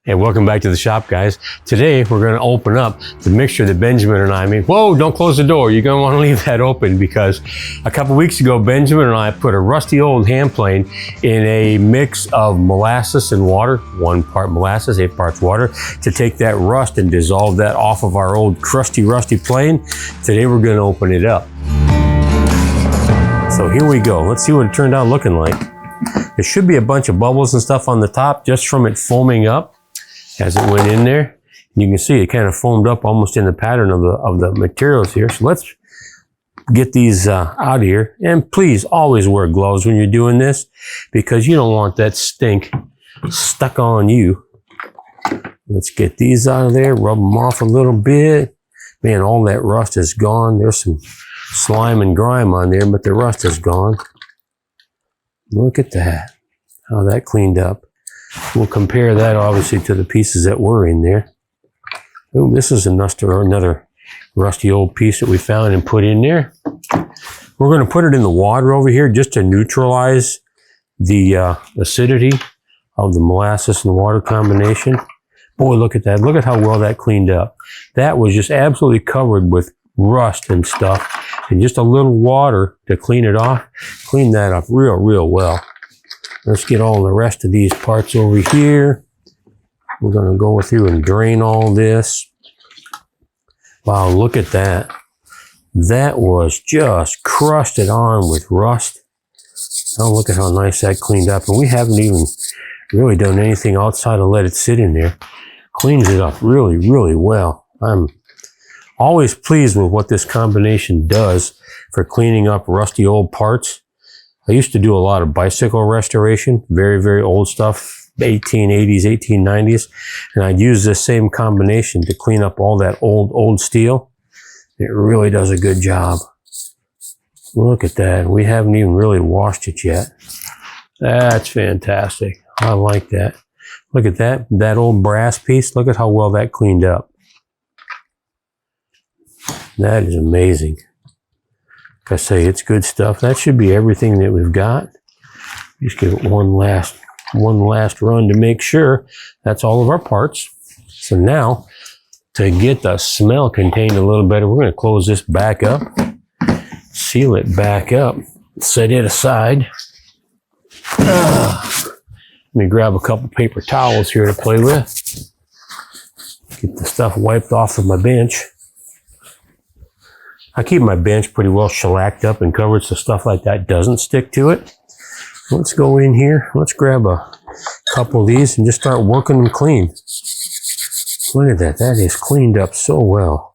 And welcome back to the shop, guys. Today, we're going to open up the mixture that Benjamin and I made. Whoa, don't close the door. You're going to want to leave that open because a couple weeks ago, Benjamin and I put a rusty old hand plane in a mix of molasses and water, 1 part molasses, 8 parts water, to take that rust and dissolve that off of our old crusty, rusty plane. Today, we're going to open it up. So here we go. Let's see what it turned out looking like. There should be a bunch of bubbles and stuff on the top just from it foaming up as it went in there. You can see it kind of foamed up almost in the pattern of the materials here. So let's get these out of here. And please always wear gloves when you're doing this because you don't want that stink stuck on you. Let's get these out of there, rub them off a little bit. Man, all that rust is gone. There's some slime and grime on there, but the rust is gone. Look at that, how that cleaned up. We'll compare that obviously to the pieces that were in there. Oh, this is another rusty old piece that we found and put in there. We're going to put it in the water over here just to neutralize the acidity of the molasses and water combination. Boy, look at that. Look at how well that cleaned up. That was just absolutely covered with rust and stuff, and just a little water to clean it off. Clean that up real well. Let's get all the rest of these parts over here. We're going to go through and drain all this. Wow, look at that. That was just crusted on with rust. Now look at how nice that cleaned up. And we haven't even really done anything outside of let it sit in there. Cleans it up really well. I'm always pleased with what this combination does for cleaning up rusty old parts. I used to do a lot of bicycle restoration, very old stuff, 1880s, 1890s, and I'd use this same combination to clean up all that old steel. It really does a good job. Look at that. We haven't even really washed it yet. That's fantastic. I like that. Look at that old brass piece. Look at how well that cleaned up. That is amazing. Like I say, it's good stuff. That should be everything that we've got. Just give it one last run to make sure that's all of our parts. So now, to get the smell contained a little better, we're going to close this back up, seal it back up, set it aside. Let me grab a couple paper towels here to play with. Get the stuff wiped off of my bench. I keep my bench pretty well shellacked up and covered so stuff like that doesn't stick to it. Let's go in here. Let's grab a couple of these and just start working them clean. Look at that. That is cleaned up so well.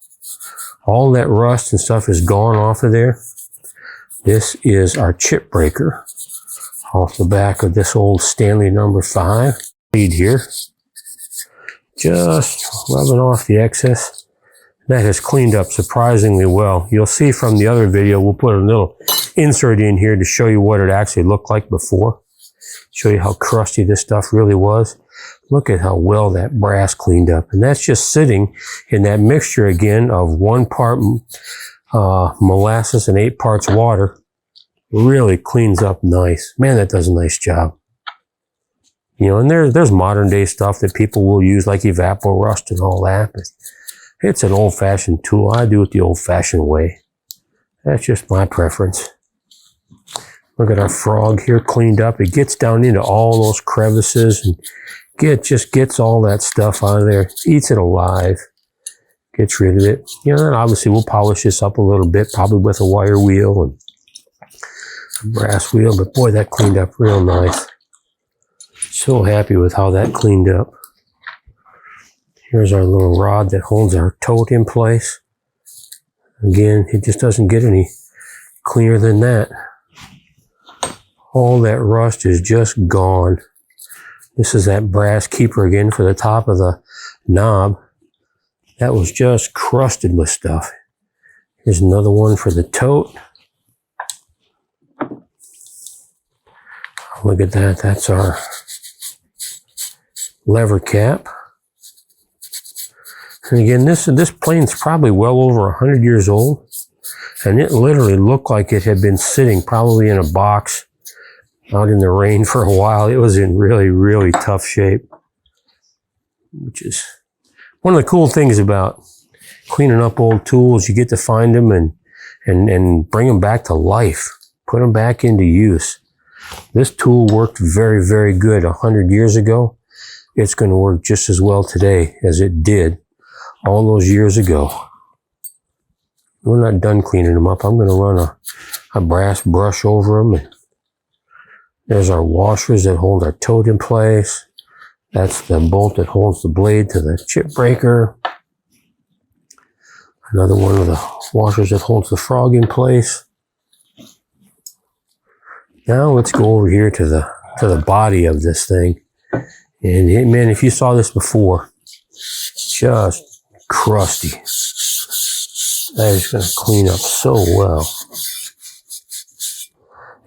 All that rust and stuff is gone off of there. This is our chip breaker off the back of this old Stanley number 5. Lead here. Just rubbing off the excess. That has cleaned up surprisingly well. You'll see from the other video, we'll put a little insert in here to show you what it actually looked like before. Show you how crusty this stuff really was. Look at how well that brass cleaned up. And that's just sitting in that mixture again of 1 part molasses and 8 parts water. Really cleans up nice. Man, that does a nice job. You know, and there's modern day stuff that people will use like evapor rust and all that. But it's an old-fashioned tool. I do it the old-fashioned way. That's just my preference. Look at our frog here cleaned up. It gets down into all those crevices and just gets all that stuff out of there. Eats it alive. Gets rid of it. You know, and obviously we'll polish this up a little bit, probably with a wire wheel and a brass wheel. But boy, that cleaned up real nice. So happy with how that cleaned up. Here's our little rod that holds our tote in place. Again, it just doesn't get any cleaner than that. All that rust is just gone. This is that brass keeper again for the top of the knob. That was just crusted with stuff. Here's another one for the tote. Look at that. That's our lever cap. And again, this plane's probably well over 100 years old. And it literally looked like it had been sitting probably in a box out in the rain for a while. It was in really tough shape. which is one of the cool things about cleaning up old tools. You get to find them and bring them back to life, put them back into use. This tool worked very, very good 100 years ago. It's going to work just as well today as it did all those years ago. We're not done cleaning them up. I'm going to run a brass brush over them. And there's our washers that hold our tote in place. That's the bolt that holds the blade to the chip breaker. Another one of the washers that holds the frog in place. Now let's go over here to the body of this thing. And man, if you saw this before, just crusty. That is going to clean up so well.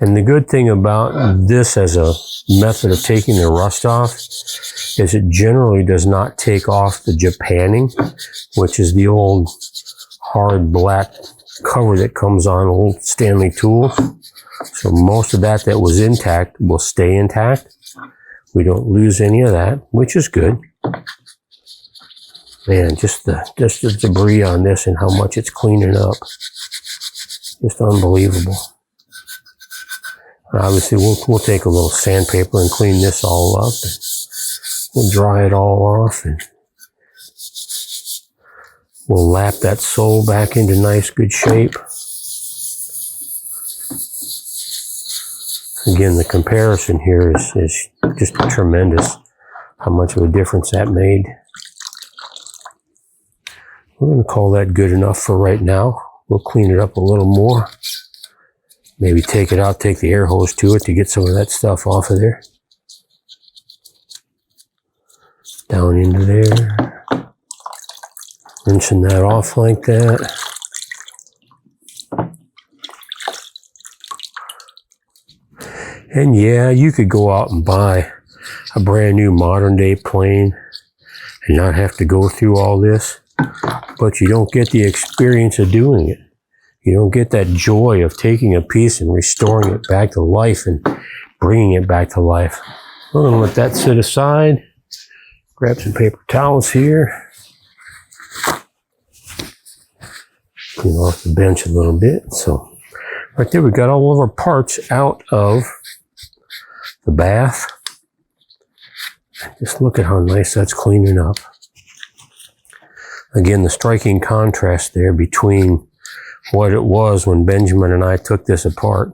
And the good thing about this as a method of taking the rust off is it generally does not take off the Japanning, which is the old hard black cover that comes on old Stanley tools. So most of that was intact will stay intact. We don't lose any of that, which is good. Man, just the debris on this and how much it's cleaning up. Just unbelievable. Obviously, we'll take a little sandpaper and clean this all up. We'll dry it all off and we'll lap that sole back into nice, good shape. Again, the comparison here is just tremendous, how much of a difference that made. We're going to call that good enough for right now. We'll clean it up a little more. Maybe take it out, take the air hose to it to get some of that stuff off of there. Down into there. Rinsing that off like that. And yeah, you could go out and buy a brand new modern day plane and not have to go through all this, but you don't get the experience of doing it. You don't get that joy of taking a piece and restoring it back to life and bringing it back to life. We're going to let that sit aside. Grab some paper towels here. Clean off the bench a little bit. So right there, we got all of our parts out of the bath. Just look at how nice that's cleaning up. Again, the striking contrast there between what it was when Benjamin and I took this apart.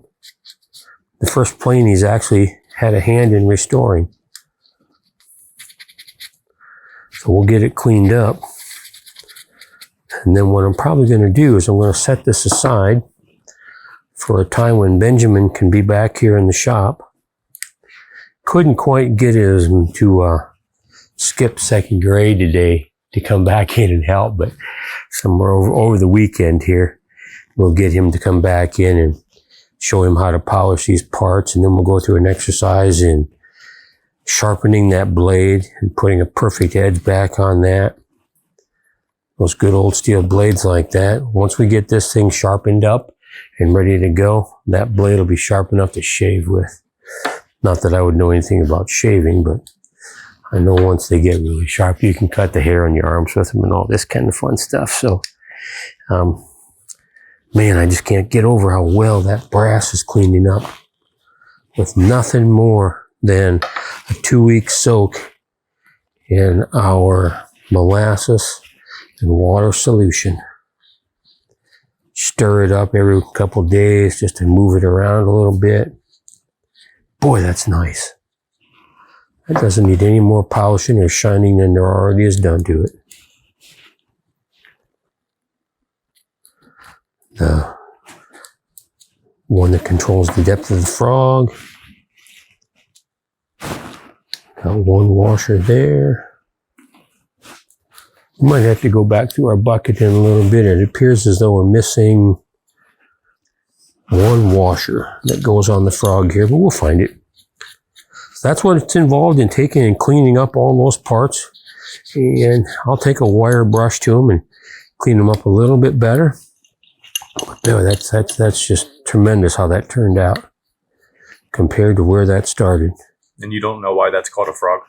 The first plane he's actually had a hand in restoring. So we'll get it cleaned up. And then what I'm probably going to do is I'm going to set this aside for a time when Benjamin can be back here in the shop. Couldn't quite get him to skip second grade today to come back in and help, but somewhere over the weekend here, we'll get him to come back in and show him how to polish these parts, and then we'll go through an exercise in sharpening that blade and putting a perfect edge back on that. Those good old steel blades like that. Once we get this thing sharpened up and ready to go, that blade will be sharp enough to shave with. Not that I would know anything about shaving, but I know once they get really sharp, you can cut the hair on your arms with them and all this kind of fun stuff. So, man, I just can't get over how well that brass is cleaning up with nothing more than a 2-week soak in our molasses and water solution. Stir it up every couple of days just to move it around a little bit. Boy, that's nice. That doesn't need any more polishing or shining than there already is done to it. The one that controls the depth of the frog. Got one washer there. We might have to go back through our bucket in a little bit. It appears as though we're missing one washer that goes on the frog here, but we'll find it. So that's what it's involved in, taking and cleaning up all those parts. And I'll take a wire brush to them and clean them up a little bit better. But no, that's just tremendous how that turned out compared to where that started. And you don't know why that's called a frog?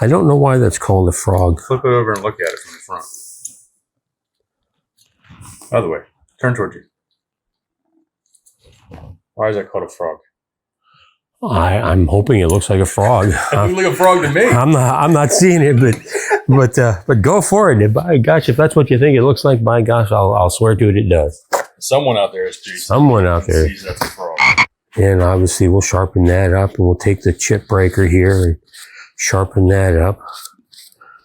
I don't know why that's called a frog. Flip it over and look at it from the front. Other way. Turn towards you. Why is that called a frog? I'm hoping it looks like a frog. It looks like a frog to me. I'm not seeing it, but go for it. By gosh, if that's what you think it looks like, by gosh, I'll swear to it, it does. Someone out there is Someone out there. That's a frog. And obviously we'll sharpen that up, and we'll take the chip breaker here and sharpen that up.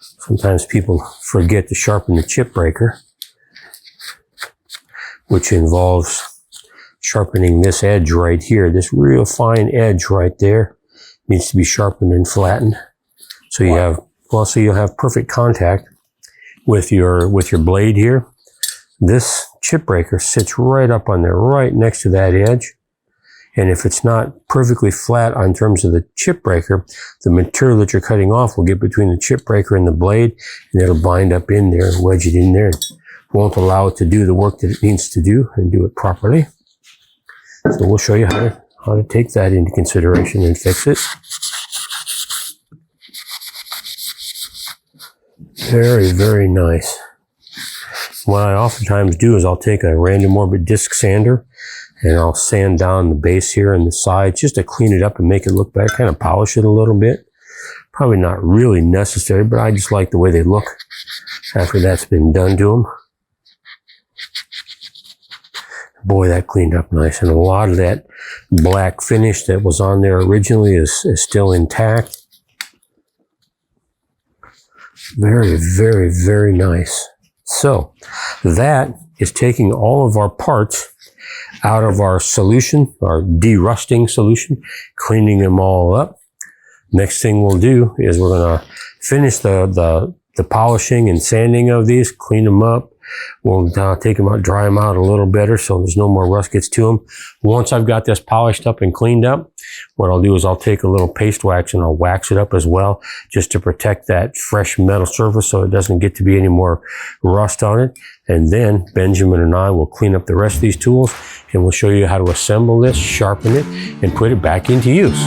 Sometimes people forget to sharpen the chip breaker, which involves sharpening this edge right here. This real fine edge right there needs to be sharpened and flattened. So you have, so you'll have perfect contact with your blade here. This chip breaker sits right up on there, right next to that edge. And if it's not perfectly flat in terms of the chip breaker, the material that you're cutting off will get between the chip breaker and the blade, and it'll bind up in there and wedge it in there. Won't allow it to do the work that it needs to do and do it properly. So we'll show you how to take that into consideration and fix it. Very, very nice. What I oftentimes do is I'll take a random orbit disc sander and I'll sand down the base here and the sides just to clean it up and make it look better, kind of polish it a little bit. Probably not really necessary, but I just like the way they look after that's been done to them. Boy, that cleaned up nice. And a lot of that black finish that was on there originally is still intact. Very, very, very nice. So that is taking all of our parts out of our solution, our de-rusting solution, cleaning them all up. Next thing we'll do is we're going to finish the polishing and sanding of these, clean them up. We'll take them out, dry them out a little better so there's no more rust gets to them. Once I've got this polished up and cleaned up, what I'll do is I'll take a little paste wax and I'll wax it up as well, just to protect that fresh metal surface so it doesn't get to be any more rust on it. And then Benjamin and I will clean up the rest of these tools and we'll show you how to assemble this, sharpen it, and put it back into use.